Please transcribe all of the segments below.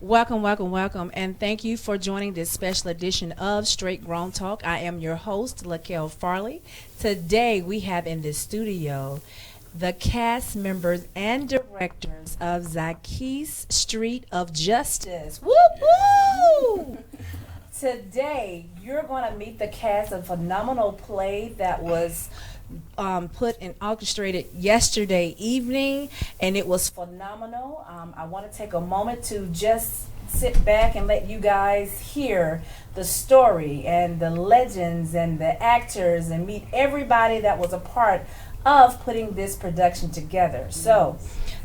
Welcome, welcome, welcome, and thank you for joining this special edition of Straight Grown Talk. I am your host, Laquel Farley. Today we have in this studio the cast members and directors of Zakis Street of Justice. Woo woo! Today you're going to meet the cast of a phenomenal play that was put and orchestrated yesterday evening, and it was phenomenal. I want to take a moment to just sit back and let you guys hear the story and the legends and the actors and meet everybody that was a part of putting this production together. So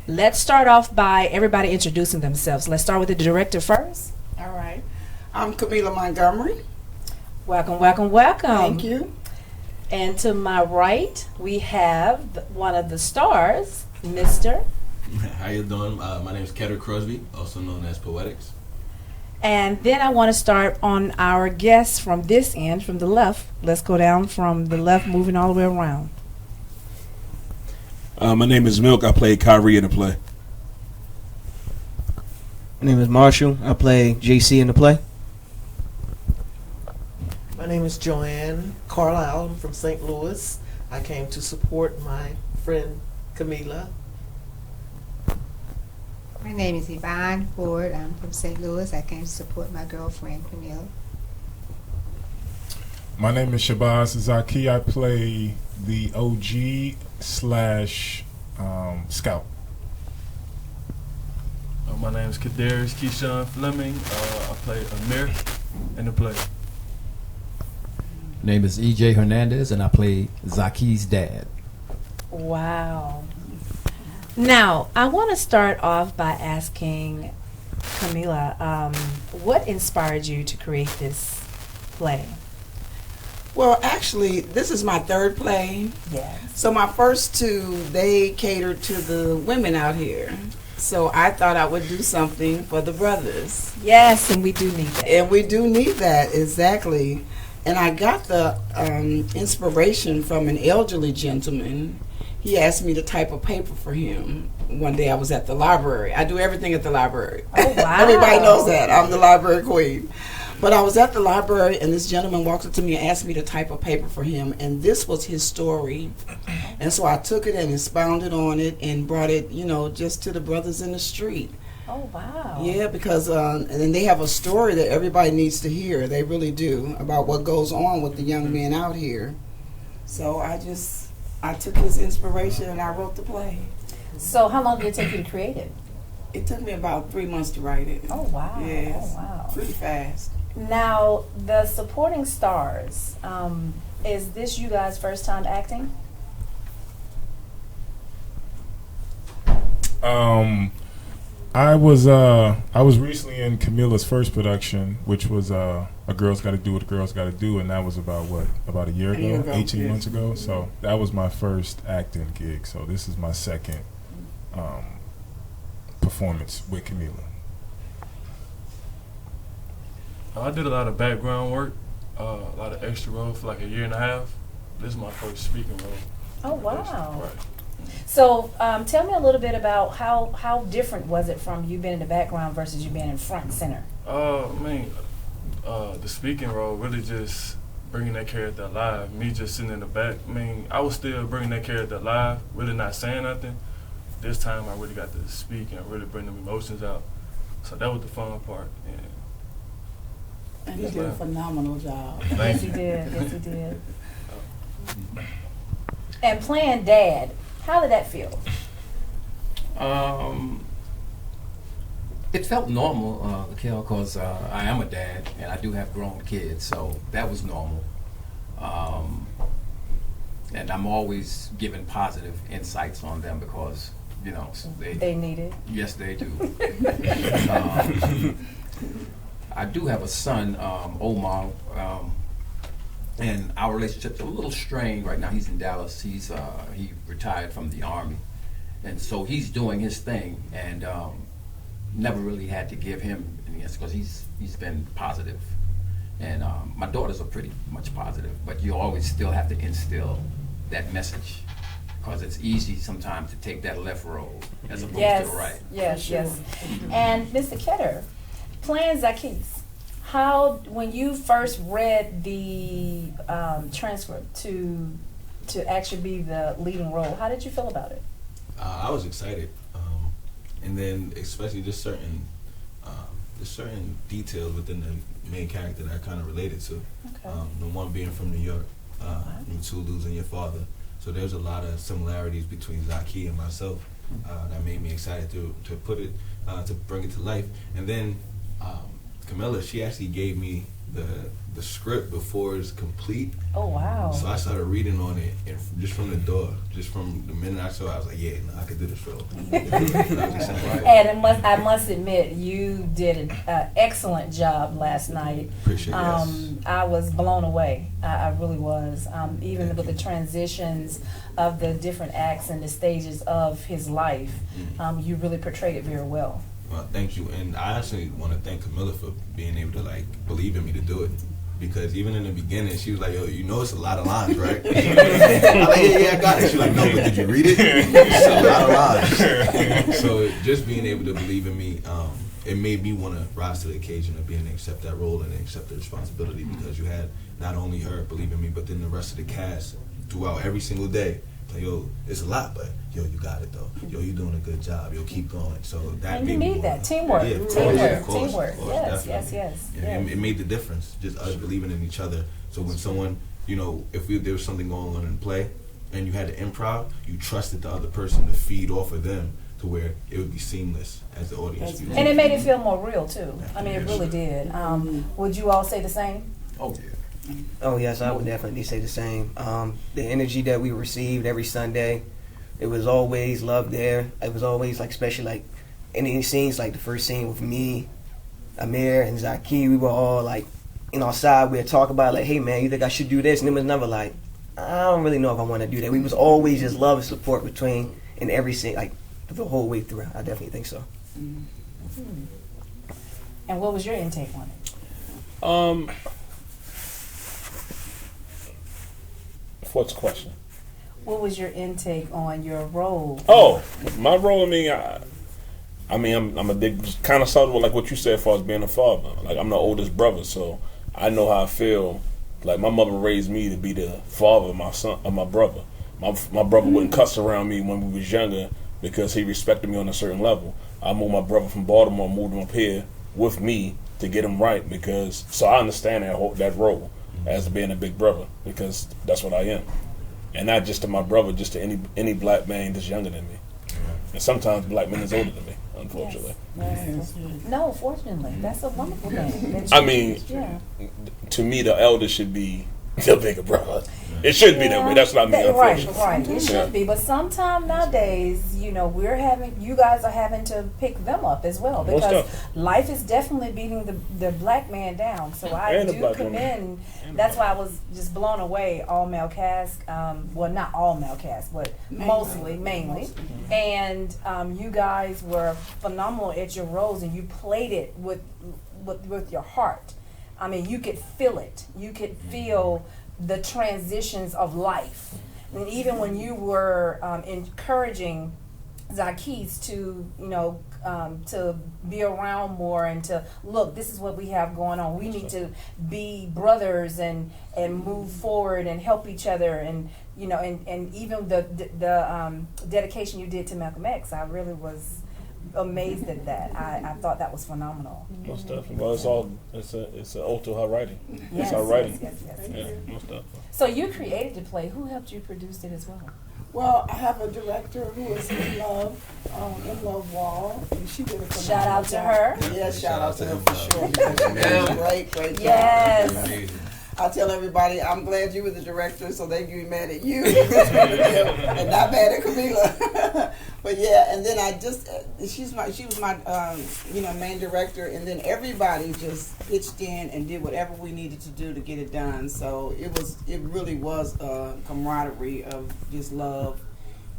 let's start off by everybody introducing themselves. Let's start with the director first. All right. I'm Camila Montgomery. Welcome, welcome, welcome. Thank you. And to my right, we have one of the stars, Mr. How you doing? My name is Ketter Crosby, also known as Poetics. And then I want to start on our guests from this end, from the left. Let's go down from the left, moving all the way around. My name is Milk. I played Kyrie in the play. My name is Marshall. I play JC in the play. My name is Joanne Carlisle. I'm from St. Louis. I came to support my friend Camila. My name is Yvonne Ford. I'm from St. Louis. I came to support my girlfriend Camille. My name is Shabazz Zaki. I play the OG slash scout. My name is Kadarius Keyshawn Fleming. I play Amir in the play. Name is EJ Hernandez, and I play Zaki's dad. Wow. Now, I want to start off by asking Camila, what inspired you to create this play? Well, actually, this is my third play. Yes. So my first two, they catered to the women out here. So I thought I would do something for the brothers. Yes, and we do need that. And we do need that, exactly. And I got the inspiration from an elderly gentleman. He asked me to type a paper for him. One day I was at the library. I do everything at the library. Oh, wow. Everybody knows that. I'm the library queen. But I was at the library, and this gentleman walked up to me and asked me to type a paper for him. And this was his story. And so I took it and expounded on it and brought it, just to the brothers in the street. Oh, wow. Yeah, because and then they have a story that everybody needs to hear. They really do, about what goes on with the young men out here. So I took his inspiration and I wrote the play. So how long did it take you to create it? It took me about 3 months to write it. Oh, wow. Yes. Oh, wow. Pretty fast. Now, the supporting stars, is this you guys' first time acting? I was recently in Camila's first production, which was A Girl's Got to Do What a Girl's Got to Do, and that was about a year ago, 18 months ago. So that was my first acting gig. So this is my second performance with Camila. I did a lot of background work, a lot of extra roles for like a year and a half. This is my first speaking role. Oh, wow. Right. So tell me a little bit about how different was it from you being in the background versus you being in front and center? The speaking role really just bringing that character alive. Me just sitting in the back. I was still bringing that character alive, really not saying nothing. This time I really got to speak and really bring them emotions out. So that was the fun part. And he did a phenomenal job. Yes, he did. Yes, he did. And playing dad, how did that feel? It felt normal, because I am a dad and I do have grown kids, so that was normal. And I'm always giving positive insights on them because, they need it. Yes, they do. I do have a son, Omar, and our relationship's a little strained right now. He's in Dallas. He retired from the Army, and so he's doing his thing, and never really had to give him any answer because he's been positive. And my daughters are pretty much positive, but you always still have to instill that message because it's easy sometimes to take that left road as opposed to the right. Yes, yes. And Mr. Ketter, Playing Zakis, when you first read the transcript to actually be the leading role, how did you feel about it? I was excited, and then especially just certain details within the main character that I kind of related to. Okay. The one being from New York, you two losing your father. So there's a lot of similarities between Zakis and myself that made me excited to put it, to bring it to life. And then Camilla, she actually gave me the script before it's complete. Oh, wow. So I started reading on it, and just from the door, just from the minute I saw it, I was like, yeah, no, I could do this role. And I must admit, you did an excellent job last night. Appreciate it. I was blown away. I really was. Even with the transitions of the different acts and the stages of his life, you really portrayed it very well. Well, thank you, and I actually want to thank Camilla for being able to believe in me to do it. Because even in the beginning, she was like, "Yo, you know it's a lot of lines, right?" I'm like, yeah, I got it. She's like, "No, but did you read it? It's a lot of lines." So just being able to believe in me, it made me want to rise to the occasion of being able to accept that role and accept the responsibility, because you had not only her believe in me, but then the rest of the cast throughout every single day. Like, yo, it's a lot, but yo, you got it though. Yo, you're doing a good job. Yo, keep going. So that and made you me need that teamwork. Yeah, Teamwork. Yes. It made the difference. Just us believing in each other. So when someone, if there was something going on in play, and you had to improv, you trusted the other person to feed off of them to where it would be seamless as the audience. And it made it feel more real too. I mean, it really did. Would you all say the same? Oh yeah. Oh yes, I would definitely say the same. The energy that we received every Sunday, it was always love there. It was always especially any scenes, like the first scene with me, Amir, and Zakis. We were all outside. We'd talk about hey man, you think I should do this? And it was never I don't really know if I want to do that. We was always just love and support between in every scene, the whole way through. I definitely think so. Mm-hmm. And what was your intake on it? What's the question? What was your intake on your role? Oh, my role. I'm a big kind of sort of what you said as far as being a father. I'm the oldest brother, so I know how I feel. My mother raised me to be the father of my brother. My brother wouldn't cuss around me when we was younger because he respected me on a certain level. I moved my brother from Baltimore, moved him up here with me to get him right so I understand that role as being a big brother, because that's what I am. And not just to my brother, just to any black man that's younger than me. And sometimes black men is older than me, unfortunately. Yes. No, fortunately. That's a wonderful thing. To me, the elder should be the bigger brother. It should be that way. That's not me, unfortunately. Right. It should be. But sometimes nowadays, you guys are having to pick them up as well, because life is definitely beating the black man down. So I do commend. That's why I was just blown away. All male cast. Well, not all male cast, but mainly. And you guys were phenomenal at your roles, and you played it with your heart. I mean, you could feel it. You could feel the transitions of life. And even when you were encouraging Zakis to be around more and to look, this is what we have going on. We need to be brothers and move forward and help each other, and even the dedication you did to Malcolm X, I really was amazed at that. I thought that was phenomenal. Most definitely. Well, it's an ode to her writing. Yes, it's her writing. Yes. Yeah, most definitely. So you created the play. Who helped you produce it as well? Well, I have a director who is in Love Wall, and she did a phenomenal Shout out to her. Yeah, shout out to her for sure. Because she did a great job. Yes. I tell everybody, I'm glad you were the director, so they can be mad at you and not mad at Camila. But yeah, and then she was my main director, and then everybody just pitched in and did whatever we needed to do to get it done. So it really was a camaraderie of just love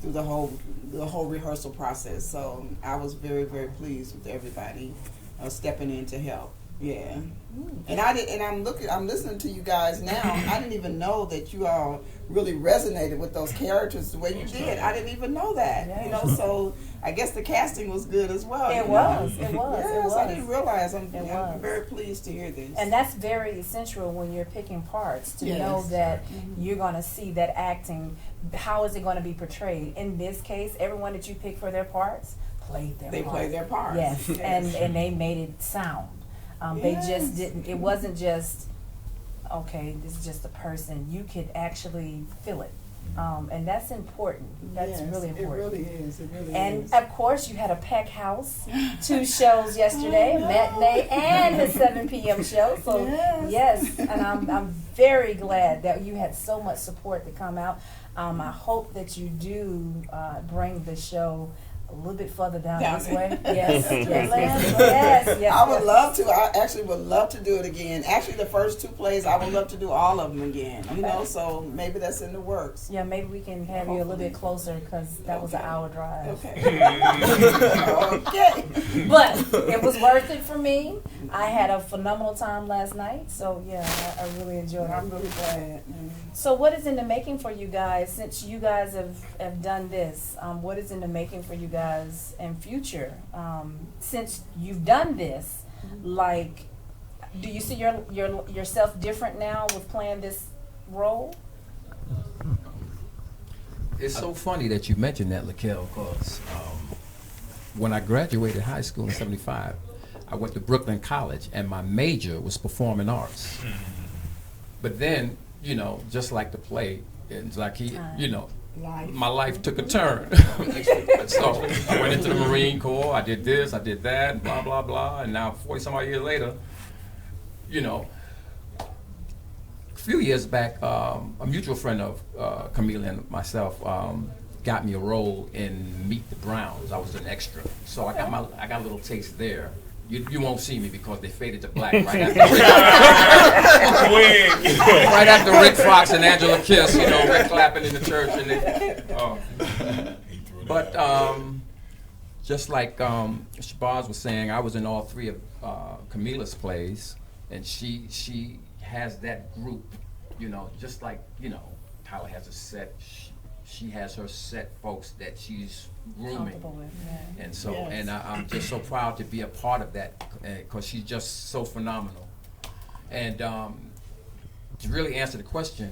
through the whole rehearsal process. So I was very, very pleased with everybody stepping in to help. Yeah. And I'm listening to you guys now. I didn't even know that you all really resonated with those characters the way you did. I didn't even know that. So I guess the casting was good as well. It you know? was. Yes, I didn't realize. I'm was. very pleased to hear this. And that's very essential when you're picking parts, to know that you're going to see that acting, how is it going to be portrayed. In this case, everyone that you pick for their parts played their part. They played their parts. Yes, and they made it sound. They just didn't, it wasn't just, okay, this is just a person. You could actually feel it. And that's important. That's really important. It really is. It really and is. of course, you had a packed house, 2 shows yesterday, matinee and the 7 p.m. show. So yes, and I'm very glad that you had so much support to come out. I hope that you do bring the show a little bit further down this way. Yes, yes. I would love to. I actually would love to do it again. Actually, the first 2 plays, I would love to do all of them again. You know, so maybe that's in the works. Yeah, maybe we can have you a little bit closer because that was an hour drive. Okay. Okay. But it was worth it for me. I had a phenomenal time last night, so yeah, I really enjoyed it. I'm really glad. So what is in the making for you guys, since you guys have done this? What is in the making for you guys in future? Since you've done this, like, do you see yourself different now with playing this role? It's so funny that you mentioned that, Laquel, because when I graduated high school in '75, I went to Brooklyn College, and my major was performing arts. But then, you know, just like the play, it's like my life took a turn. So I went into the Marine Corps, I did this, I did that, blah, blah, blah, and now 40-some odd years later, you know, a few years back, a mutual friend of Camila and myself got me a role in Meet the Browns. I was an extra. So I got a little taste there. You won't see me because they faded to black right after Rick Fox and Angela Kiss, you know, Rick clapping in the church. But just like Shabazz was saying, I was in all 3 of Camila's plays, and she has that group, you know, just like, you know, Tyler has a set. She has her set folks that she's grooming, and so and I'm just so proud to be a part of that because she's just so phenomenal. And to really answer the question,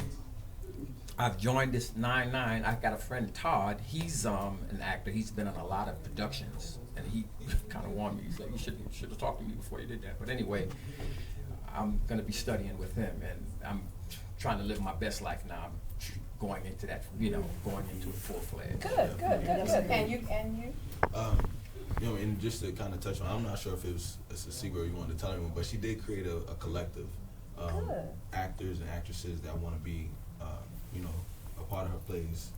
I've joined this 9/9. I've got a friend, Todd. He's an actor. He's been in a lot of productions, and he kind of warned me. He's like, you should have talked to me before you did that. But anyway, I'm going to be studying with him, and I'm trying to live my best life now. I'm going into that, you know, going into it full-fledged. Good. And you? You know, and just to kind of touch on, I'm not sure if it's a secret you wanted to tell everyone, but she did create a collective actors and actresses that want to be, you know, a part of her plays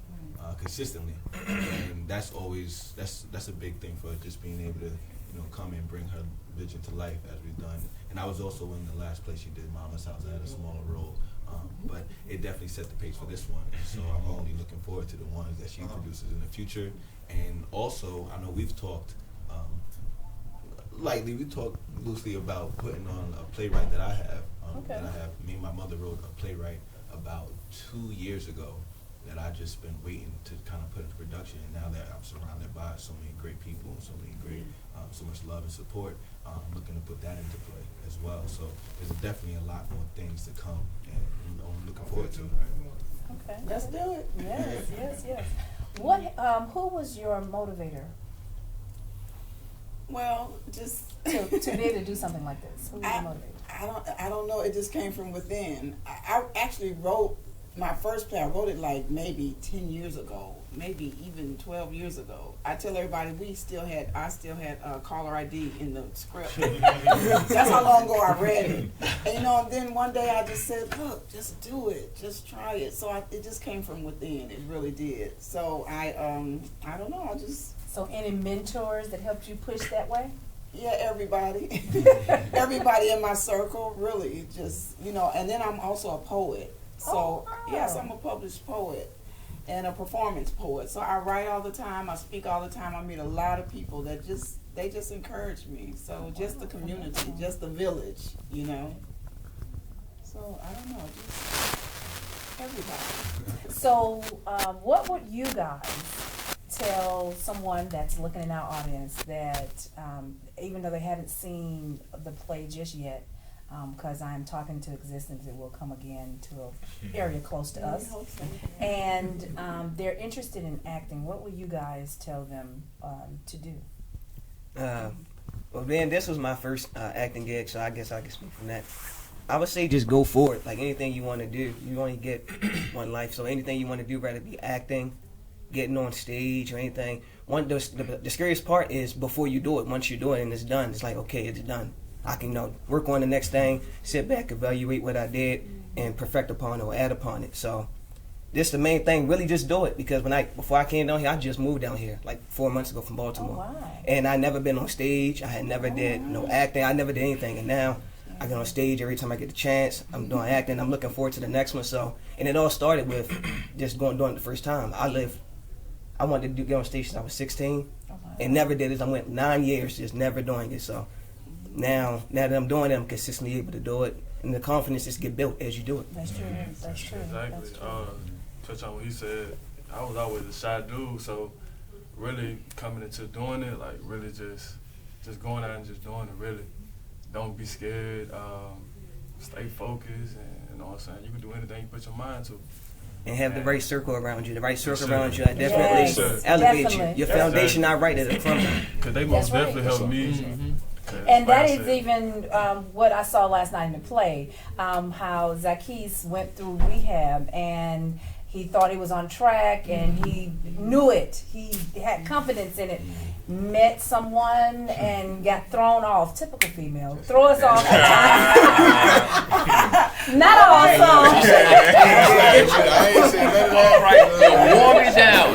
consistently, and that's always that's a big thing for her, just being able to, you know, come and bring her vision to life as we've done. And I was also in the last play she did, Mama's House. I had a smaller role. But it definitely set the pace for this one. So I'm only looking forward to the ones that she produces in the future. And also, I know we've talked loosely about putting on a playwright that I have. Me and my mother wrote a playwright about 2 years ago that I just been waiting to kind of put into production. And now that I'm surrounded by so many great people and so many great, so much love and support, I'm looking to put that into play as well. So there's definitely a lot more things to come, and I'm looking forward to it. Okay, let's do it. Yes. What? Who was your motivator? Well, just to be able to do something like this. Who was your motivator? I don't know. It just came from within. I actually wrote my first play. I wrote it like maybe 10 years ago, maybe even 12 years ago. I tell everybody I still had caller ID in the script. That's how long ago I read it. And you know, and then one day I just said, look, just do it, just try it. So it just came from within. It really did. So I don't know. So any mentors that helped you push that way? Yeah, everybody. Everybody in my circle, really, just, you know, and then I'm also a poet. So, yes, I'm a published poet and a performance poet. So I write all the time, I speak all the time. I meet a lot of people that they just encourage me. So just the community, just the village, you know. So I don't know, just everybody. So what would you guys tell tell someone that's looking in our audience that even though they haven't seen the play just yet, because I'm talking to existence, it will come again to an area close to us, and they're interested in acting, what will you guys tell them to do? Well, then this was my first acting gig, so I guess I can speak from that. I would say just go for it. Like anything you want to do, you only get one life. So anything you want to do, whether it be acting, getting on stage, or anything. The scariest part is before you do it. Once you do it and it's done, it's like, okay, it's done. I can work on the next thing, sit back, evaluate what I did, and perfect upon it or add upon it. So this the main thing. Really, just do it, because before I came down here, I just moved down here like 4 months ago from Baltimore, and I never been on stage. I had never did no acting. I never did anything, and now I get on stage every time I get the chance. I'm doing acting. I'm looking forward to the next one. So, and it all started with just doing it the first time. I wanted to get on stage since I was 16, and never did it. I went 9 years just never doing it. So now that I'm doing it, I'm consistently able to do it, and the confidence just get built as you do it. That's true. That's true. Exactly. That's true. Touch on what he said. I was always a shy dude, so really coming into doing it, like really just going out and just doing it. Really, don't be scared. Stay focused, and you know what I'm saying. You can do anything you put your mind to. And have the right circle around you. The right circle around you, I definitely elevate you. Your foundation not right at the front. Because they most definitely helped me. And that is even what I saw last night in the play, how Zakis went through rehab, and he thought he was on track, and he knew it. He had confidence in it. Met someone and got thrown off. Typical female. Throw us off. Not awesome. I ain't saying none of that. All right, warm me down.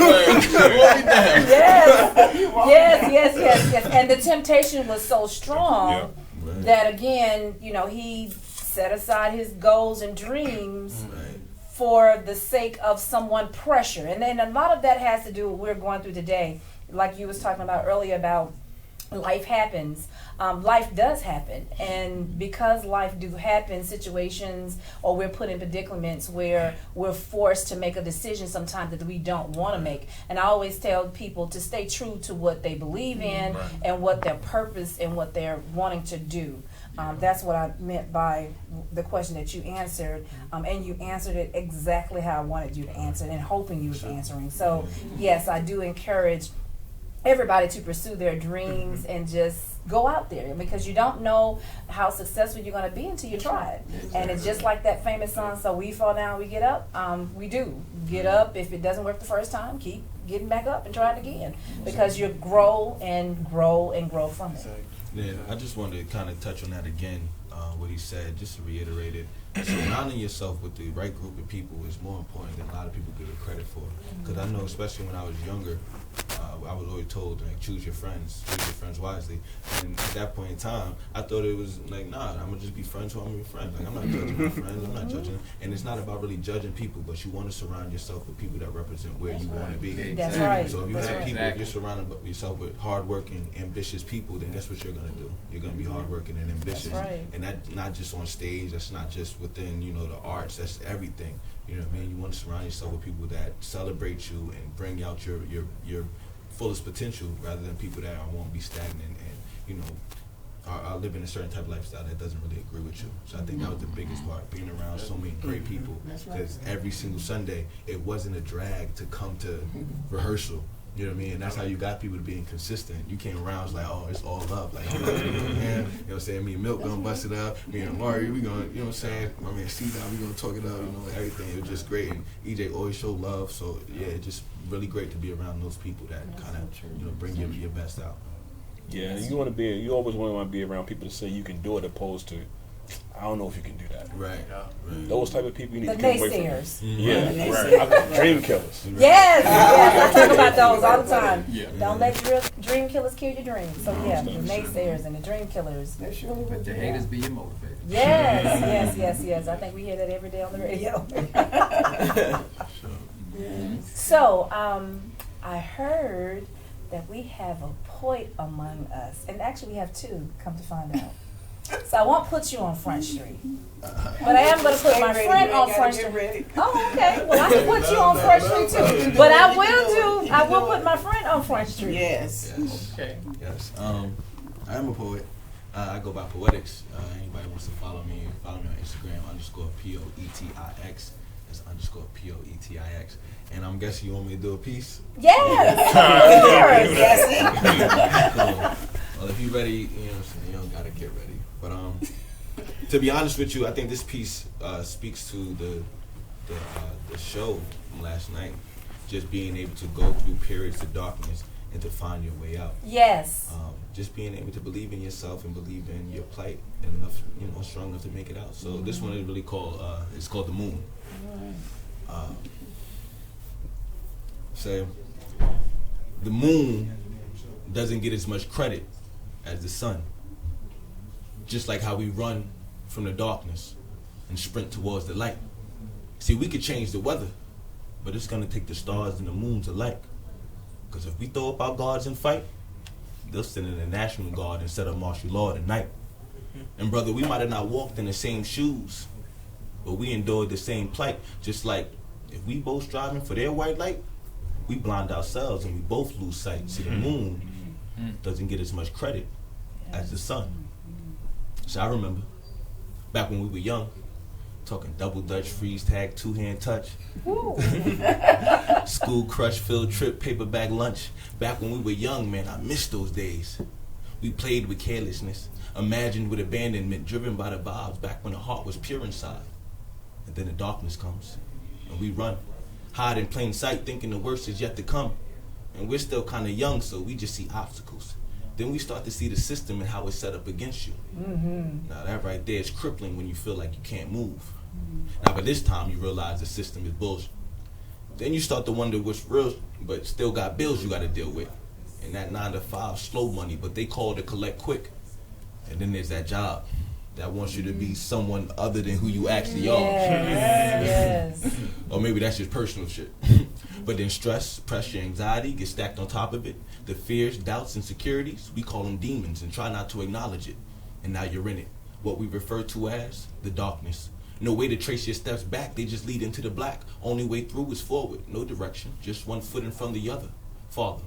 Yes. And the temptation was so strong that, again, he set aside his goals and dreams for the sake of someone pressure. And then a lot of that has to do with what we're going through today. Like you was talking about earlier about life happens. Life does happen, and because life do happen, situations, or we're put in predicaments where we're forced to make a decision sometimes that we don't want to make. And I always tell people to stay true to what they believe in and what their purpose and what they're wanting to do. That's what I meant by the question that you answered, and you answered it exactly how I wanted you to answer it, and hoping you was answering. So yes, I do encourage everybody to pursue their dreams and just go out there, because you don't know how successful you're going to be until you try it. And it's just like that famous song, so we fall down, we get up. We do get up. If it doesn't work the first time, keep getting back up and try it again, because you grow and grow and grow from it. Yeah, I just wanted to kind of touch on that again, what he said, just to reiterate it. Surrounding yourself with the right group of people is more important than a lot of people give it credit for. Because I know, especially when I was younger, I was always told, like, choose your friends wisely. And at that point in time, I thought it was like, nah, I'm gonna just be friends who I'm gonna be friends. Like, I'm not judging my friends, I'm not judging them. And it's not about really judging people, but you want to surround yourself with people that represent where you want to be. That's right. So if you have people, if you're surrounding yourself with hardworking, ambitious people, then that's what you're gonna do. You're gonna be hardworking and ambitious. That's right. And that's not just on stage, that's not just within, the arts, that's everything. You know what I mean? You want to surround yourself with people that celebrate you and bring out your fullest potential, rather than people that won't be stagnant and are living a certain type of lifestyle that doesn't really agree with you. So I think that was the biggest part, being around so many great people. Because every single Sunday, it wasn't a drag to come to rehearsal. You know what I mean? And that's how you got people to being consistent. You came around, it's like, oh, it's all up. Like, you know what I'm saying? Me and Milk gonna bust it up. Me and Amari, we gonna, you know what I'm saying? My man C-Dot, we gonna talk it up, everything. It was just great. And EJ always showed love. So, yeah, it's just really great to be around those people that kind of, bring your best out. Yeah, and you always want to be around people to say you can do it, opposed to, I don't know if you can do that. Right. Those type of people you need The to get away from. naysayers. Yeah, right. Dream killers. Yes, I talk about those all the time. Don't let your dream killers kill your dreams. So yeah, the naysayers and the dream killers. But the haters be your motivator. Yes. I think we hear that every day on the radio. So, I heard that we have a poet among us, and actually we have two, come to find out. So I won't put you on Front Street. But I am going to put my friend on Front Street. Oh, okay. Well, I can put you on Front Street too. But I will put my friend on Front Street. Yes. Okay. Yes. I am a poet. I go by Poetics. Anybody wants to follow me on Instagram, _POETIX. That's _POETIX. And I'm guessing you want me to do a piece? Yes. Yes. Cool. Well, if you're ready, you know what I'm saying, you don't got to get ready. But to be honest with you, I think this piece speaks to the show from last night. Just being able to go through periods of darkness and to find your way out. Yes. Just being able to believe in yourself and believe in your plight and enough, strong enough to make it out. So this one is really called, it's called The Moon. So the moon doesn't get as much credit as the sun. Just like how we run from the darkness and sprint towards the light. See, we could change the weather, but it's gonna take the stars and the moon to light. Because if we throw up our guards and fight, they'll send in the National Guard instead of martial law tonight. And brother, we might have not walked in the same shoes, but we endured the same plight. Just like if we both striving for their white light, we blind ourselves and we both lose sight. See, the moon doesn't get as much credit as the sun. So I remember back when we were young, talking double dutch, freeze tag, 2-hand touch. School crush, field trip, paper bag lunch. Back when we were young, man, I miss those days. We played with carelessness, imagined with abandonment, driven by the vibes back when the heart was pure inside. And then the darkness comes, and we run, hide in plain sight, thinking the worst is yet to come. And we're still kind of young, so we just see obstacles. Then we start to see the system and how it's set up against you. Now that right there is crippling when you feel like you can't move. Now by this time you realize the system is bullshit. Then you start to wonder what's real, but still got bills you got to deal with. And that 9 to 5 slow money, but they call to collect quick. And then there's that job that wants you to be someone other than who you actually are. Yes. Or maybe that's just personal shit. But then stress, pressure, anxiety get stacked on top of it. The fears, doubts, insecurities, we call them demons and try not to acknowledge it. And now you're in it. What we refer to as the darkness. No way to trace your steps back, they just lead into the black. Only way through is forward, no direction, just one foot in front of the other. Father,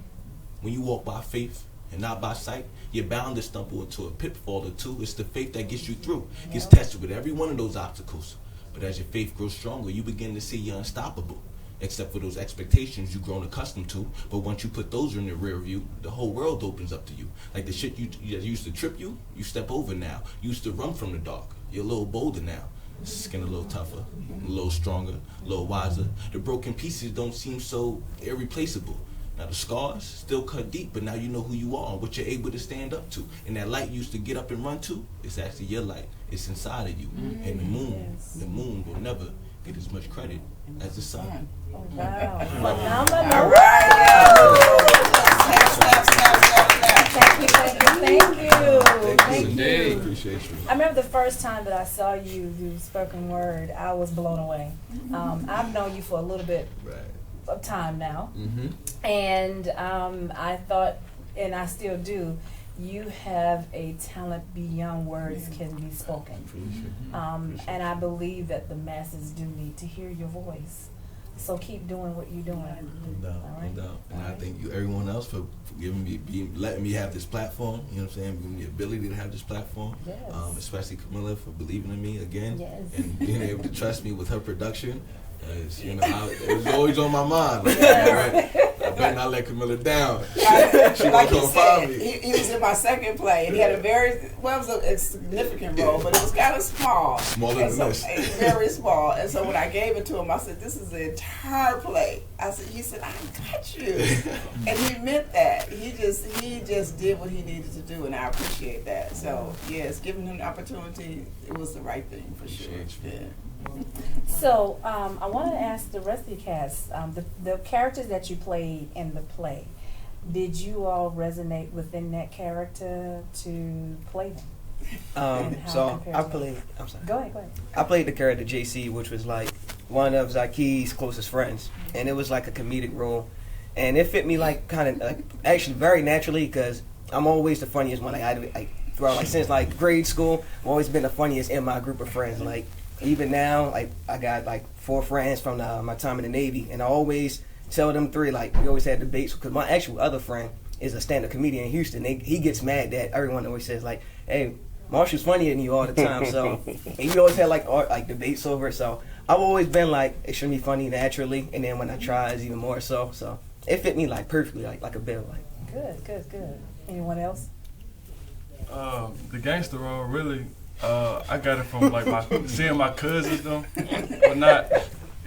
when you walk by faith and not by sight, you're bound to stumble into a pitfall or two. It's the faith that gets you through, gets tested with every one of those obstacles. But as your faith grows stronger, you begin to see you're unstoppable. Except for those expectations you've grown accustomed to. But once you put those in the rear view, the whole world opens up to you. Like the shit that used to trip you, you step over now. You used to run from the dark. You're a little bolder now. Skin a little tougher, a little stronger, a little wiser. The broken pieces don't seem so irreplaceable. Now the scars still cut deep, but now you know who you are and what you're able to stand up to. And that light you used to get up and run to, it's actually your light. It's inside of you. And the moon will never get as much credit as the sun. Oh, wow. Phenomenal. All right. Thank you. Appreciate you. I remember the first time that I saw you do spoken word, I was blown away. I've known you for a little bit of time now. And I thought, and I still do, you have a talent beyond words can be spoken. And I believe that the masses do need to hear your voice. So keep doing what you're doing. No doubt. And I thank you, everyone else, for giving me, letting me have this platform. You know what I'm saying? Giving me the ability to have this platform. Yes. Especially Camilla for believing in me again. Yes. And being able to trust me with her production. You know, it was always on my mind. Like, I better not let Camilla down. She Like was he gonna find said, me. he was in my second play, and he had a it was a significant role, but it was kind of small. Smaller than this. Very small. And so when I gave it to him, I said, "This is the entire play." He said, "I got you," and he meant that. He just did what he needed to do, and I appreciate that. So yes, giving him the opportunity, it was the right thing for sure. Yeah. So I wanted to ask the rest of the cast, the characters that you played in the play, did you all resonate within that character to play them? So I played. I'm sorry. Go ahead. I played the character JC, which was like one of Zakis' closest friends, and it was like a comedic role, and it fit me like kind of like actually very naturally because I'm always the funniest one. Like throughout, like since like grade school, I've always been the funniest in my group of friends. Like even now, like I got like 4 friends from my time in the Navy, and I always tell them 3, like we always had debates, because my actual other friend is a stand-up comedian in Houston. He gets mad that everyone always says like, hey, Marshall's funnier than you all the time. So and we always had like debates over it. So I've always been like extremely funny naturally, and then when I try, it's even more so. So it fit me like perfectly, like a bill. Like Good. Anyone else? The gangster role, really, I got it from like seeing my cousins though, but not.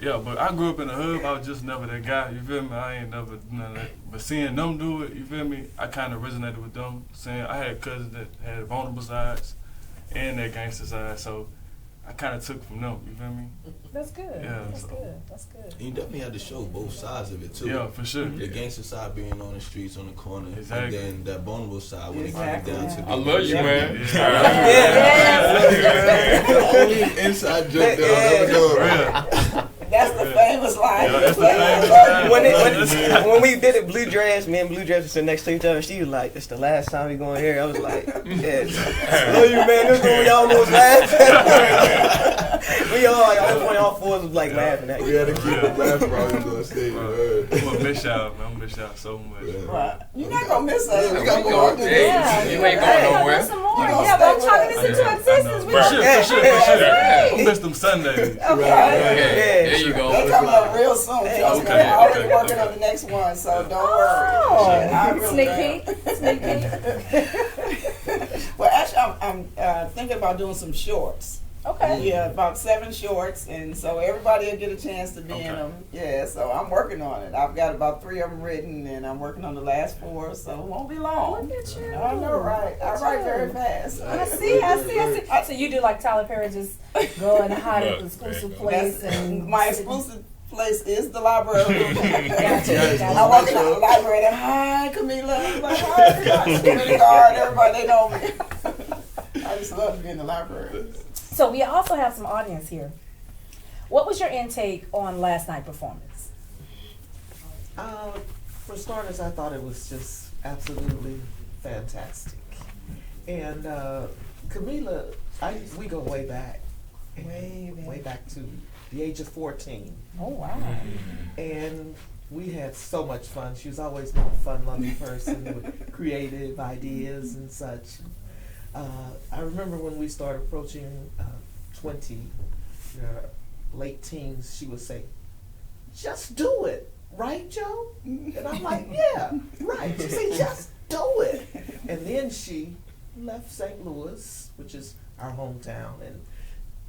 Yeah, but I grew up in the hood. I was just never that guy. You feel me? I ain't never none of that. But seeing them do it, you feel me? I kind of resonated with them. Saying I had cousins that had vulnerable sides and their gangster side, so I kind of took from them. You feel me? That's good. Yeah, That's good. And you definitely had to show both sides of it too. Yeah, for sure. The gangster side being on the streets, on the corner, Exactly. and then that vulnerable side when it came down to. I love you, man. Only inside joke that I'll ever know. That's the famous line. Yeah, that's the famous line. when we did it, Blue Dress, me and Blue Dress were sitting next to each other. She was like, "It's the last time we going here." I was like, "Yeah, love you, man." This is when we almost laughed. We all like, all 4 was like laughing at you. We had to keep it laughing while we was on stage. I'm gonna miss y'all, man. I'm gonna miss y'all so much. Right. You're not gonna miss us. We got more to do. You ain't going nowhere. Yeah, but I'm trying to listen to existence. For sure. I'm miss them Sundays. There you go. They're coming up real soon. Trust me, I'm already working on the next one, so don't worry. I really am. Well, actually, I'm thinking about doing some shorts. Okay. Yeah, about 7 shorts, and so everybody will get a chance to be in them. Yeah, so I'm working on it. I've got about 3 of them written, and I'm working on the last 4, so it won't be long. Look at you. I know, right? I write very fast. I see. So you do like Tyler Perry, just go and hide at the exclusive place, and My exclusive place is the library. Gotcha. I work in the library. And, hi, Camila. Like, hi, everybody. Security guard. Everybody, they know me. I just love to be in the library. So we also have some audience here. What was your intake on last night's performance? For starters, I thought it was just absolutely fantastic. And Camila, we go way back. Way back to the age of 14. Oh, wow. And we had so much fun. She was always been a fun-loving person with creative ideas and such. I remember when we started approaching 20, late teens, she would say, "Just do it, right, Joe?" And I'm like, "Yeah, right." She'd say, "Just do it." And then she left St. Louis, which is our hometown, and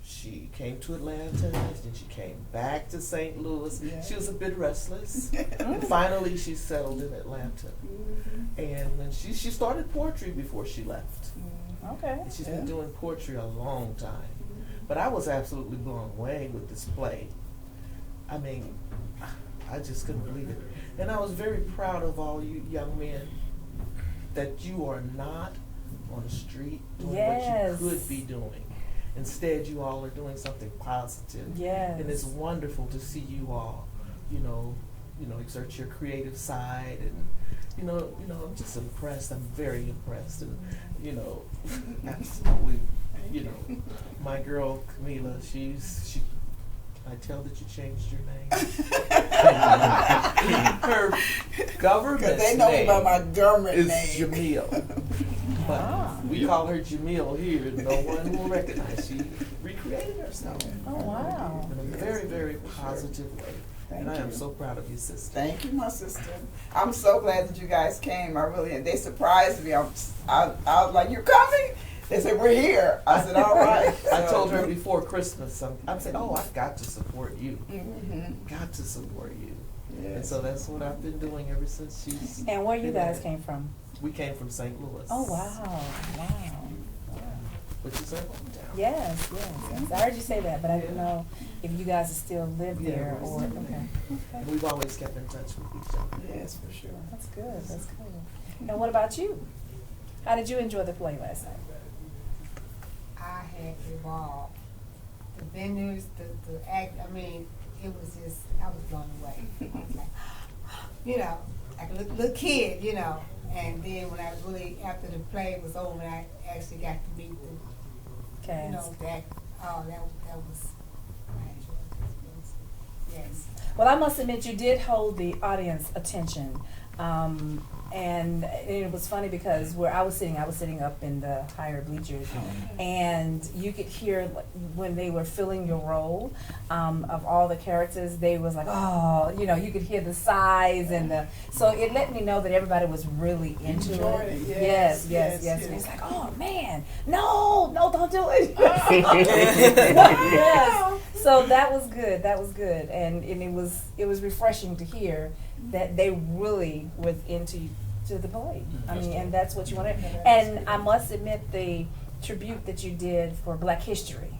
she came to Atlanta, then she came back to St. Louis. Yeah. She was a bit restless. And finally, she settled in Atlanta. And then she started poetry before she left. Okay. And she's been doing poetry a long time. But I was absolutely blown away with this play. I mean, I just couldn't believe it. And I was very proud of all you young men that you are not on the street doing what you could be doing. Instead, you all are doing something positive. Yes. And it's wonderful to see you all, exert your creative side, and I'm just impressed. I'm very impressed, and absolutely, my girl Camila, she. I tell that you changed your name. Her government name. They know me by my government is name. Jamil. But we call her Jamil here, and no one will recognize she recreated herself. Oh, wow. In a very, very positive way. And I am so proud of you, sister. Thank you, my sister. I'm so glad that you guys came. I really, and they surprised me. I was like, "You're coming?" They said, "We're here." I said, "All right." I told her before Christmas, I'm saying, "Oh, I've got to support you. Got to support you." Yes. And so that's what I've been doing ever since she's. And where you been guys there. came from? We came from St. Louis. Oh, wow. Which is our hometown. Yes. I heard you say that, but I didn't know if you guys still live there or, okay. We've always kept in touch with each other. Yes, for sure. That's good. And what about you? How did you enjoy the play last night? I had a ball. The vendors, the act, I mean, it was just, I was blown away. I was like, like a little kid, And then when I really, after the play was over, I actually got to meet the, Cast. you know, that was, I enjoyed it. Yes. Well, I must admit, you did hold the audience attention. And it was funny because where I was sitting up in the higher bleachers, and you could hear when they were filling your role of all the characters, they was like, oh, you know, you could hear the sighs and so it let me know that everybody was really into it. Yes. And it's like, oh man, no, don't do it. Yes. So that was good, and it was refreshing to hear that they really was into the play. I mean, and that's what you wanted. And I must admit, the tribute that you did for Black History,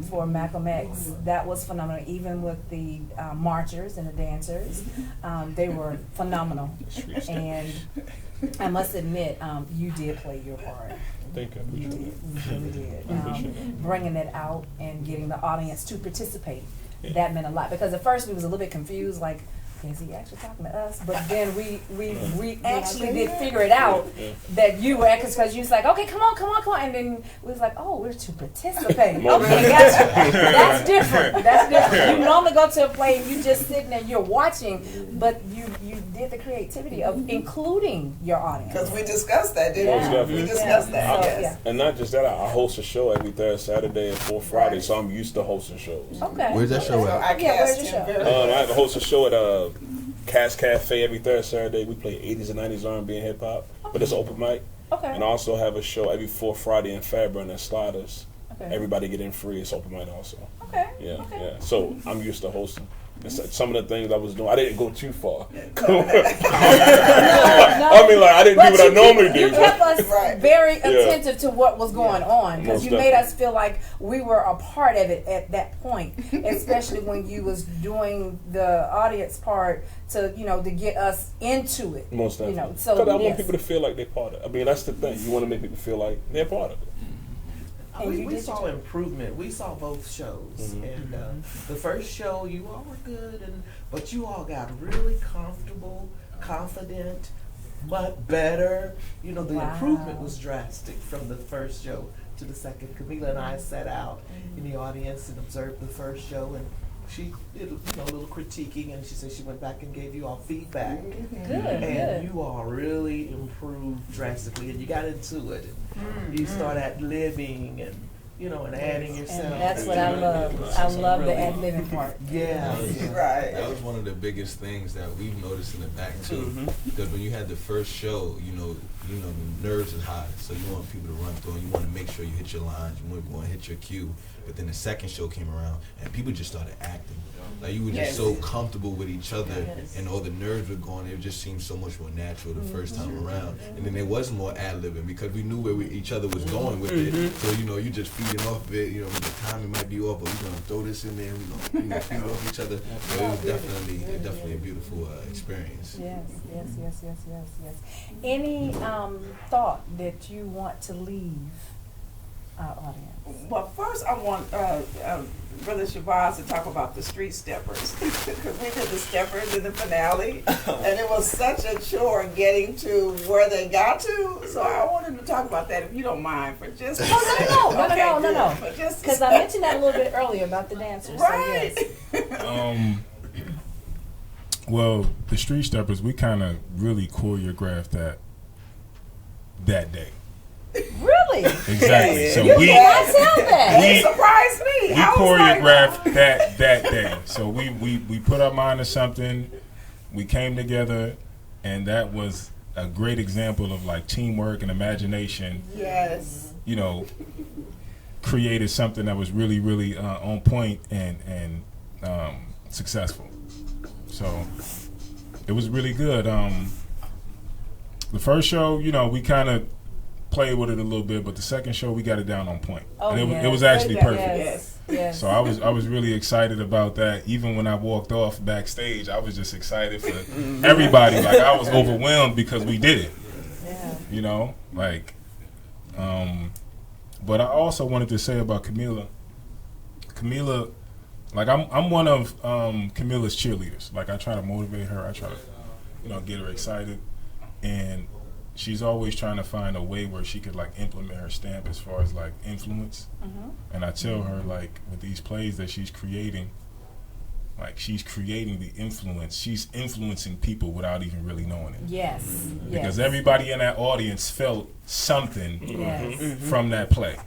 for Malcolm X, that was phenomenal. Even with the marchers and the dancers, they were phenomenal. And I must admit, you did play your part. Thank you. You did. You really did. Bringing it out and getting the audience to participate, that meant a lot. Because at first we was a little bit confused, like, is he actually talking to us? But then we actually did figure it out that you were, because you was like, okay, come on, and then we was like, oh, we're to participate. Okay, that's different. That's different. You normally go to a play and you just sitting there, you're watching, but you did the creativity of including your audience. Because we discussed that, didn't we? We discussed that. So, Yes. And not just that, I host a show every third Saturday and fourth Friday, so I'm used to hosting shows. Okay. Where's that show So at? I where's cast your him show? very I host a show at Cass Cafe every third Saturday. We play 80s and 90s R&B and hip hop, but it's open mic. Okay. And I also have a show every fourth Friday in Fairburn at Sliders. Okay. Everybody get in free. It's open mic also. Okay. Yeah. So I'm used to hosting. And some of the things I was doing, I didn't go too far. No, I mean, like, I didn't do what I normally do. You kept us Right. very attentive to what was going on, because Most you made definitely. us feel like we were a part of it at that point, especially when you was doing the audience part to get us into it. Most definitely. So Because I want yes. people to feel like they're part of it. I mean, that's the thing. You want to make people feel like they're part of it. And you We did saw your- improvement. We saw both shows, and the first show you all were good, but you all got really comfortable, confident, much better. The Wow. improvement was drastic from the first show to the second. Camila and I sat out in the audience and observed the first show, and she did a little critiquing, and she said she went back and gave you all feedback. Good. And you all really improved drastically, and you got into it. You start ad libbing and adding yourself. And that's what I love. I love the ad libbing part. Yeah. right. That was one of the biggest things that we've noticed in the back too. Because when you had the first show, the nerves is high, so you want people to run through, and you want to make sure you hit your lines, you want to hit your cue. But then the second show came around, and people just started acting. Like you were just so comfortable with each other, and all the nerves were gone. It just seemed so much more natural the first time around. And then there was more ad-libbing because we knew where each other was going with it. So you just feeding off of it. The timing might be off, but we're gonna throw this in there. We're gonna feed off each other. So it was definitely a beautiful experience. Yes. Any thought that you want to leave our audience? Well, first I want Brother Shabazz to talk about the Street Steppers, because we did the Steppers in the finale, and it was such a chore getting to where they got to. So I wanted to talk about that, if you don't mind, for just No. Okay, Because I mentioned that a little bit earlier about the dancers. Right. So yes. Well, the Street Steppers, we kind of really choreographed that day. Really? Exactly. So You we can't tell that. It surprised me. we I was like, choreographed that day. So we put our mind to something. We came together, and that was a great example of like teamwork and imagination. yes. Created something that was really, really on point and successful. So it was really good. The first show, we kind of played with it a little bit, but the second show we got it down on point. Oh, And yes. it was actually perfect. Yes. So I was really excited about that. Even when I walked off backstage, I was just excited for everybody. Like I was overwhelmed because we did it. Yeah. But I also wanted to say about Camila. Camila, like I'm one of Camila's cheerleaders. Like I try to motivate her. I try to, get her excited. And she's always trying to find a way where she could like implement her stamp as far as like influence. And I tell her like with these plays that she's creating, like she's creating the influence. She's influencing people without even really knowing it. Yes. Because everybody in that audience felt something from that play.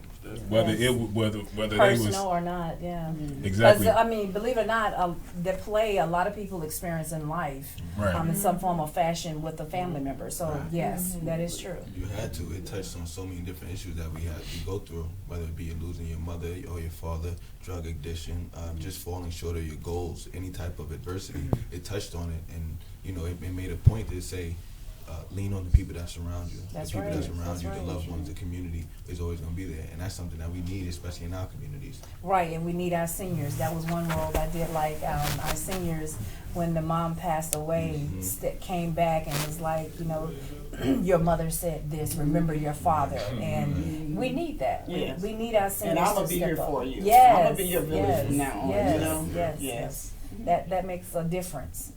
Whether whether personal they was or not, yeah. Exactly. I mean, believe it or not, the play a lot of people experience in life, in some form or fashion with a family member. So yes, that is true. You had to. It touched on so many different issues that we go through, whether it be losing your mother or your father, drug addiction, just falling short of your goals, any type of adversity. It touched on it, and you know, it made a point to say, lean on the people that surround you. That's the people right. that surround That's you, right. the loved ones, the community is always going to be there, and that's something that we need, especially in our communities. Right, and we need our seniors. That was one role I did. Like our seniors, when the mom passed away, came back and was like, you know, your mother said this. Remember your father, and we need that. Yes. We need our seniors. And I'm gonna to be here step up. for you. Yes, I'm gonna be your village from now on. Yes, You know? yes. That makes a difference.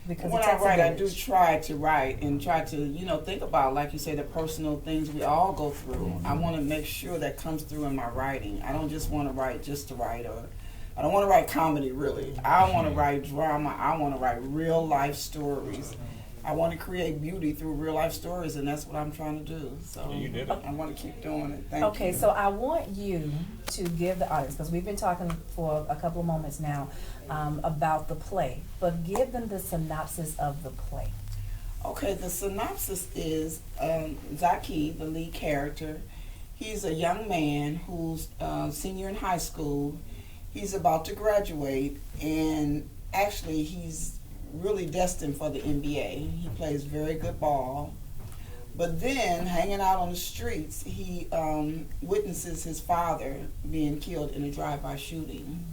Because when it I takes a write, I do village. try to write and try to, you know, think about, like you say, the personal things we all go through. I want to make sure that comes through in my writing. I don't just want to write just to write, or I don't want to write comedy, really. I want to write drama. I want to write real life stories. I want to create beauty through real life stories, and that's what I'm trying to do. So You did it. I want to keep doing it. Thank you. Okay, so I want you to give the audience, because we've been talking for a couple of moments now about the play, but give them the synopsis of the play. Okay, the synopsis is Zakis, the lead character. He's a young man who's senior in high school. He's about to graduate, and actually he's really destined for the NBA. He plays very good ball. But then, hanging out on the streets, he witnesses his father being killed in a drive-by shooting.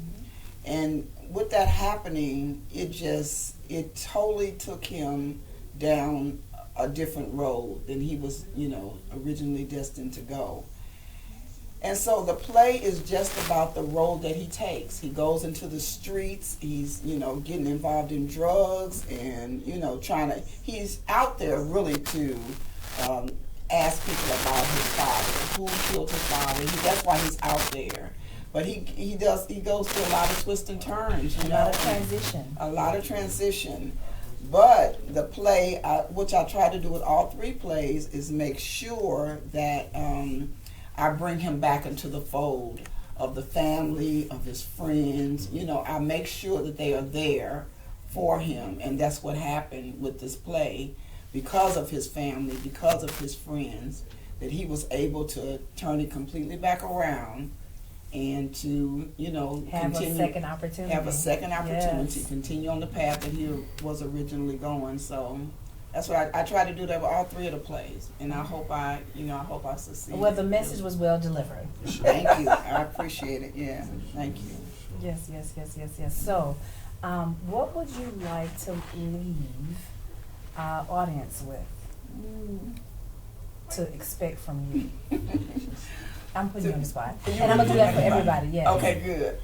And with that happening, it totally took him down a different road than he was, you know, originally destined to go. And so the play is just about the road that he takes. He goes into the streets, he's, you know, getting involved in drugs and, you know, he's out there really to ask people about his father, who killed his father. That's why he's out there. But he goes through a lot of twists and turns, you know. A lot of transition. But the play, which I try to do with all three plays, is make sure that I bring him back into the fold of the family, of his friends. You know, I make sure that they are there for him. And that's what happened with this play. Because of his family, because of his friends, that he was able to turn it completely back around and to, you know, Have a second opportunity. Continue on the path that he was originally going. So that's what I try to do that with all three of the plays, and I hope I succeed. Well, the message was well delivered. Thank you. I appreciate it. Yeah, thank you. Yes. So, what would you like to leave our audience with to expect from you? I'm putting you on the spot, and I'm gonna do that for everybody. Yeah. Okay, good.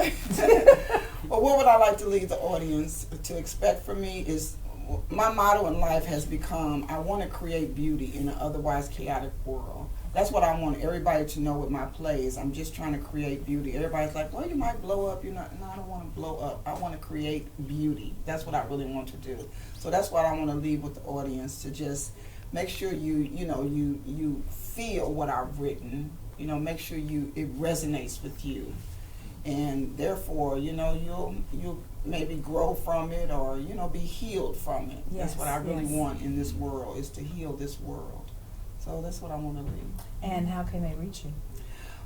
Well, what would I like to leave the audience to expect from me is, my motto in life has become, I want to create beauty in an otherwise chaotic world. That's what I want everybody to know with my plays. I'm just trying to create beauty. Everybody's like, well, you might blow up. No, I don't want to blow up. I want to create beauty. That's what I really want to do. So that's what I want to leave with the audience, to just make sure you feel what I've written. You know, make sure it resonates with you. And therefore, you know, you'll maybe grow from it, or, you know, be healed from it. That's what I really want in this world, is to heal this world. So that's what I want to leave. And how can they reach you?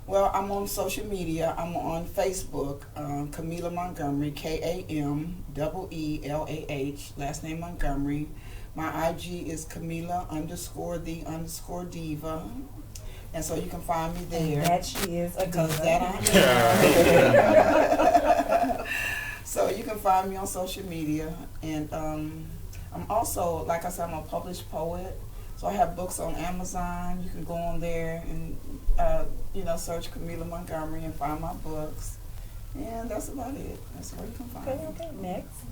Well, I'm on social media. I'm on Facebook, Camila Montgomery, KAMEELAH, last name Montgomery. My IG is Camila_the_diva. And so you can find me there. And that she is a because diva. So you can find me on social media. And I'm also, like I said, I'm a published poet. So I have books on Amazon. You can go on there and, search Camila Montgomery and find my books. And that's about it. That's where you can find me. Okay, next.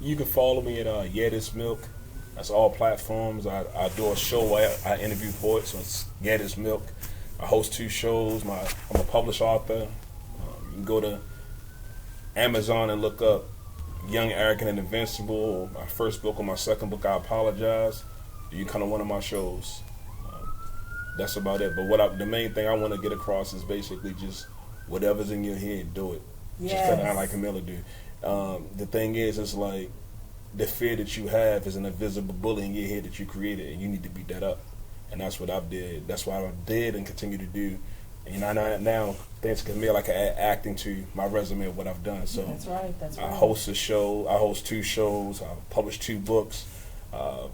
You can follow me at Yeah This Milk. That's all platforms. I do a show where I interview poets, so it's Yeah This Milk. I host 2 shows. I'm a published author. You can go to Amazon and look up Young, Arrogant, and Invincible, my first book or my second book, I Apologize. You kind of one of my shows. That's about it. But the main thing I want to get across is basically just whatever's in your head, do it. Yes. Just kind of like Camilla do. The thing is, it's like the fear that you have is an invisible bully in your head that you created, and you need to beat that up. And that's what I did. That's what I did and continue to do. And now thanks to Camille, I can add acting to my resume of what I've done. So That's right. I host a show. I host 2 shows. I publish 2 books. I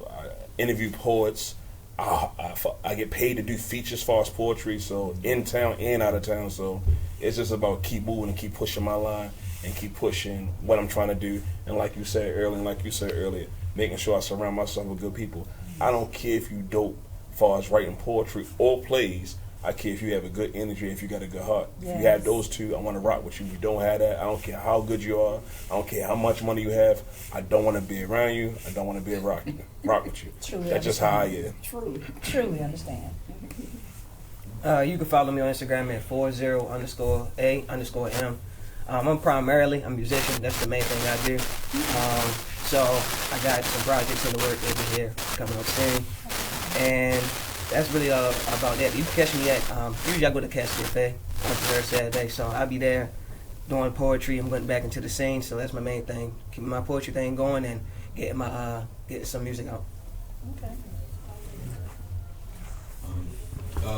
interview poets. I get paid to do features as far as poetry, so in town and out of town. So it's just about keep moving and keep pushing my line and keep pushing what I'm trying to do. And like you said earlier, making sure I surround myself with good people. I don't care if you dope as far as writing poetry or plays. I care if you have a good energy, if you got a good heart. Yes. If you have those 2, I want to rock with you. If you don't have that, I don't care how good you are. I don't care how much money you have. I don't want to be around you. I don't want to be rock with you. Truly That's just how I am. Truly understand. You can follow me on Instagram at 40_A_M. I'm a musician. That's the main thing I do. So I got some projects in the work over here coming up soon. And that's really about that. You can catch me at, usually I go to Cash Cafe on the third Saturday, so I'll be there doing poetry. I'm getting back into the scene, so that's my main thing. Keeping my poetry thing going and getting getting some music out. Okay.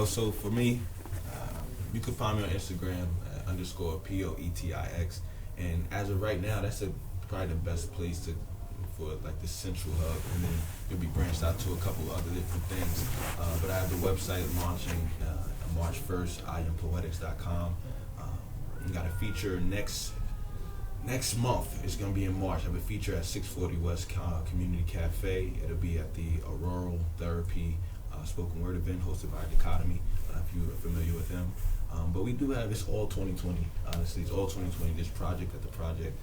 So for me, you can find me on Instagram _POETIX, and as of right now, that's probably the best place for like the central hub, and then you'll be branched out to a couple other different things. But I have the website launching March 1st, IamPoetics.com. We got a feature next month. It's going to be in March. I have a feature at 640 West Community Cafe. It'll be at the Auroral Therapy spoken word event hosted by Dichotomy, if you are familiar with them. But we do have, it's all 2020, honestly. It's all 2020, this project at the project,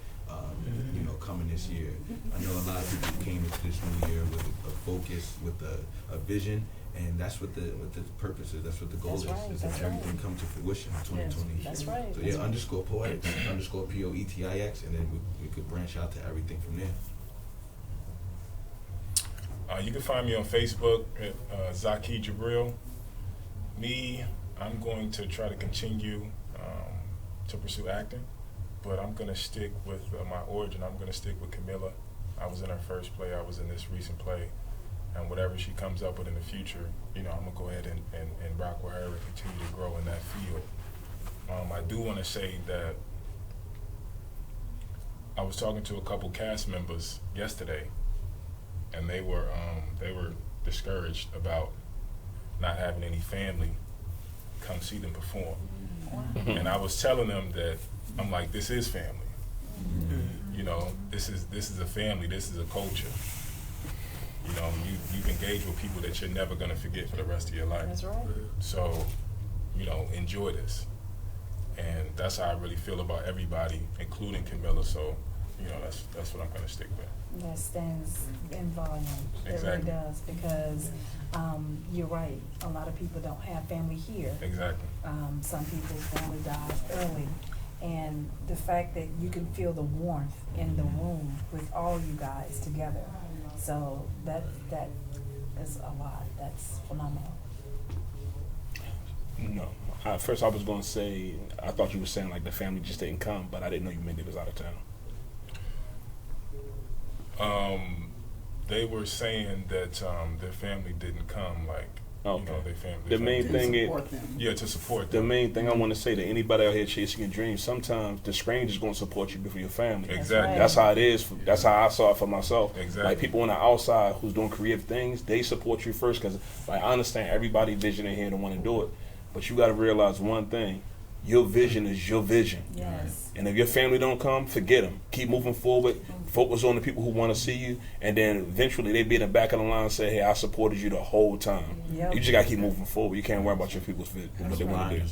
coming this year. I know a lot of people came into this new year with a focus, with a vision, and that's what the purpose is. That's what the goal is that everything come to fruition in 2020. Yes, that's right. So yeah, _poetics, _POETIX, and then we could branch out to everything from there. You can find me on Facebook at Zakis Jabril. I'm going to try to continue to pursue acting, but I'm going to stick with my origin. I'm going to stick with Camilla. I was in her first play. I was in this recent play. And whatever she comes up with in the future, I'm going to go ahead and rock with her and continue to grow in that field. I do want to say that I was talking to a couple cast members yesterday, and they were discouraged about not having any family come see them perform. And I was telling them that I'm like, this is family. This is a family. This is a culture. You've engaged with people that you're never going to forget for the rest of your life. That's right. So, enjoy this. And that's how I really feel about everybody, including Camilla. So, that's what I'm going to stick with. That stands in volume. Exactly. It really does, because you're right. A lot of people don't have family here. Exactly. Some people's family dies early. And the fact that you can feel the warmth in the room with all you guys together. So that is a lot. That's phenomenal. No. First I was going to say, I thought you were saying like the family just didn't come, but I didn't know you meant it was out of town. They were saying that their family didn't come, like, their family. The main thing is, to support the them. main thing I want to say to anybody out here chasing your dreams, sometimes the stranger's going to support you before your family. Exactly. That's how it is. That's how I saw it for myself. Exactly. Like people on the outside who's doing creative things, they support you first because, I understand everybody's vision in here to want to do it, but you got to realize one thing: your vision is your vision. Yes. And if your family don't come, forget them. Keep moving forward. Focus on the people who want to see you, and then eventually they be in the back of the line and say, "Hey, I supported you the whole time." Yep. You just gotta keep moving forward. You can't worry about your people's fit, what they want to do.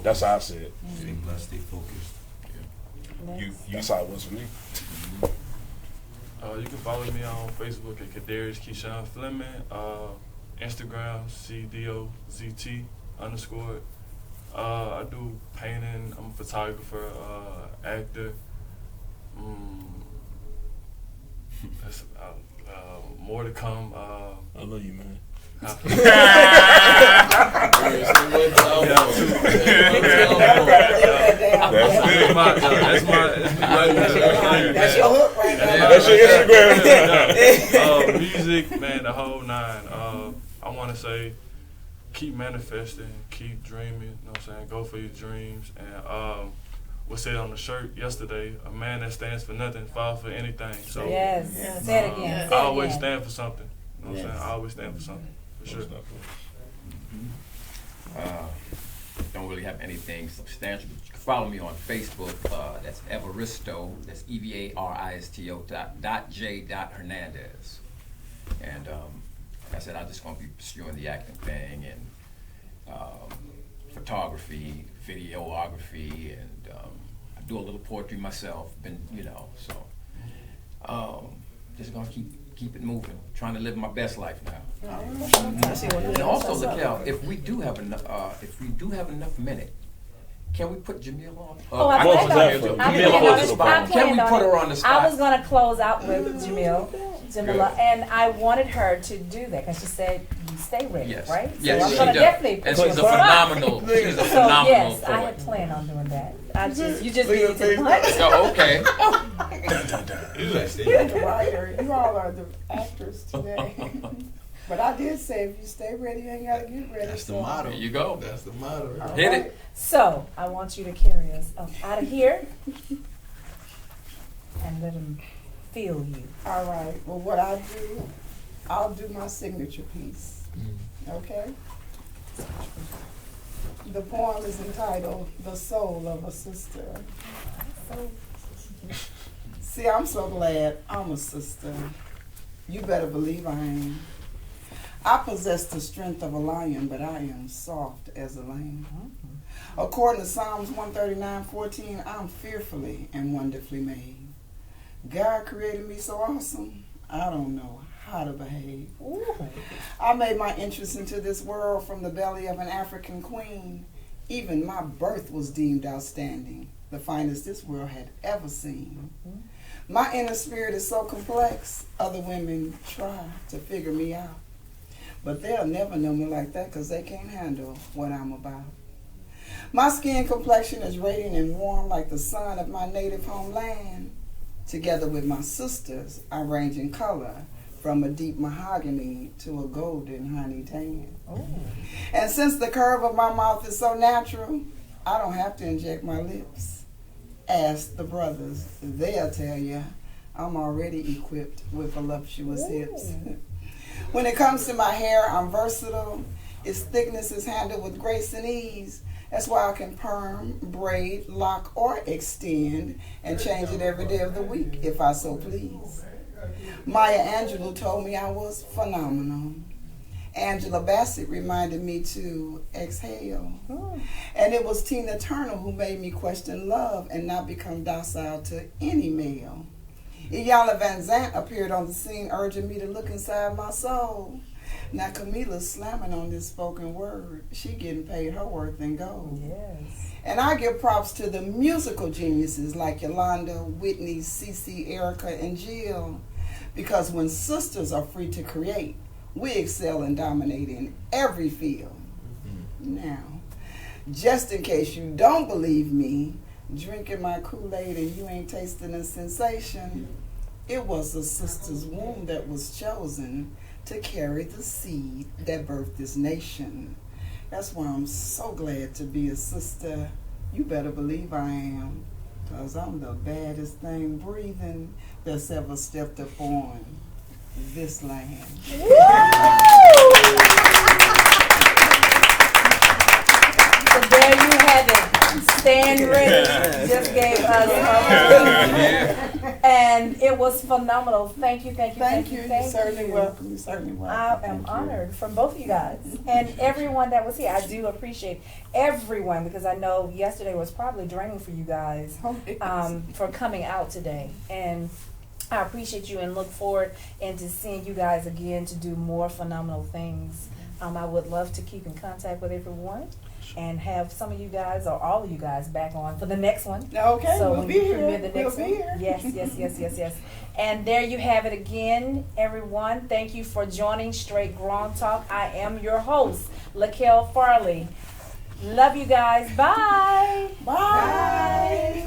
That's how I see it. Stay blessed, stay focused. That's how it was for me. You can follow me on Facebook at Kadarius Keyshawn Fleming, Instagram CDOZT_. I do painting. I'm a photographer, actor. That's, more to come. I love you, man. That's your hook right now. That's your Instagram. Music, man, the whole nine. I want to say, keep manifesting, keep dreaming. You know what I'm saying? Go for your dreams. And was said on the shirt yesterday, a man that stands for nothing, fall for anything. So yes, say it again. I always stand for something. You know what I'm saying? I always stand for something. For sure. Don't really have anything substantial, but you can follow me on Facebook. That's Evaristo. That's EVARISTO.J.Hernandez. And like I said, I'm just going to be pursuing the acting thing and photography, videography, and I do a little poetry myself. Just going to keep it moving. Trying to live my best life now. And also, Laquel, if we do have enough minute, can we put Jamil on? I Can we put her on the spot? I was going to close out with Jamila, and I wanted her to do that because she said, "You stay ready," right? Yes, so I'm going to definitely put and you she's a phenomenal. She's a phenomenal. Yes, poet. I had planned on doing that. You just beat it to the punch. Oh, okay. You're the writer. You all are the actors today. But I did say, if you stay ready, you ain't got to get ready. That's the motto. There you go. That's the motto. Hit it. So I want you to carry us up out of here and let them feel you. All right. Well, what I do, I'll do my signature piece. Okay? The poem is entitled, "The Soul of a Sister." See, I'm so glad I'm a sister. You better believe I am. I possess the strength of a lion, but I am soft as a lamb. According to Psalms 139:14, I'm fearfully and wonderfully made. God created me so awesome, I don't know how to behave. I made my entrance into this world from the belly of an African queen. Even my birth was deemed outstanding, the finest this world had ever seen. My inner spirit is so complex, other women try to figure me out. But they'll never know me like that because they can't handle what I'm about. My skin complexion is radiant and warm like the sun of my native homeland. Together with my sisters, I range in color from a deep mahogany to a golden honey tan. And since the curve of my mouth is so natural, I don't have to inject my lips. Ask the brothers, they'll tell you I'm already equipped with voluptuous hips. When it comes to my hair, I'm versatile. Its thickness is handled with grace and ease. That's why I can perm, braid, lock, or extend and change it every day of the week if I so please. Maya Angelou told me I was phenomenal. Angela Bassett reminded me to exhale. And it was Tina Turner who made me question love and not become docile to any male. Iyanla Vanzant appeared on the scene urging me to look inside my soul. Now Camila's slamming on this spoken word. She getting paid her worth in gold. Yes. And I give props to the musical geniuses like Yolanda, Whitney, Cece, Erica, and Jill. Because when sisters are free to create, we excel and dominate in every field. Now, just in case you don't believe me, drinking my Kool-Aid and you ain't tasting a sensation, it was a sister's womb that was chosen to carry the seed that birthed this nation. That's why I'm so glad to be a sister. You better believe I am, because I'm the baddest thing breathing that's ever stepped up on this land. So there you have it. Stand ready. Just gave us and it was phenomenal. Thank you. You're certainly welcome. You're certainly welcome. I am honored from both of you guys and everyone that was here. I do appreciate everyone because I know yesterday was probably draining for you guys for coming out today. And I appreciate you and look forward into seeing you guys again to do more phenomenal things. I would love to keep in contact with everyone and have some of you guys or all of you guys back on for the next one. Okay, So we'll when be you here. premiere the next We'll be one. here. Yes. And there you have it again, everyone. Thank you for joining Straight Grown Talk. I am your host, LaKel Farley. Love you guys. Bye. Bye.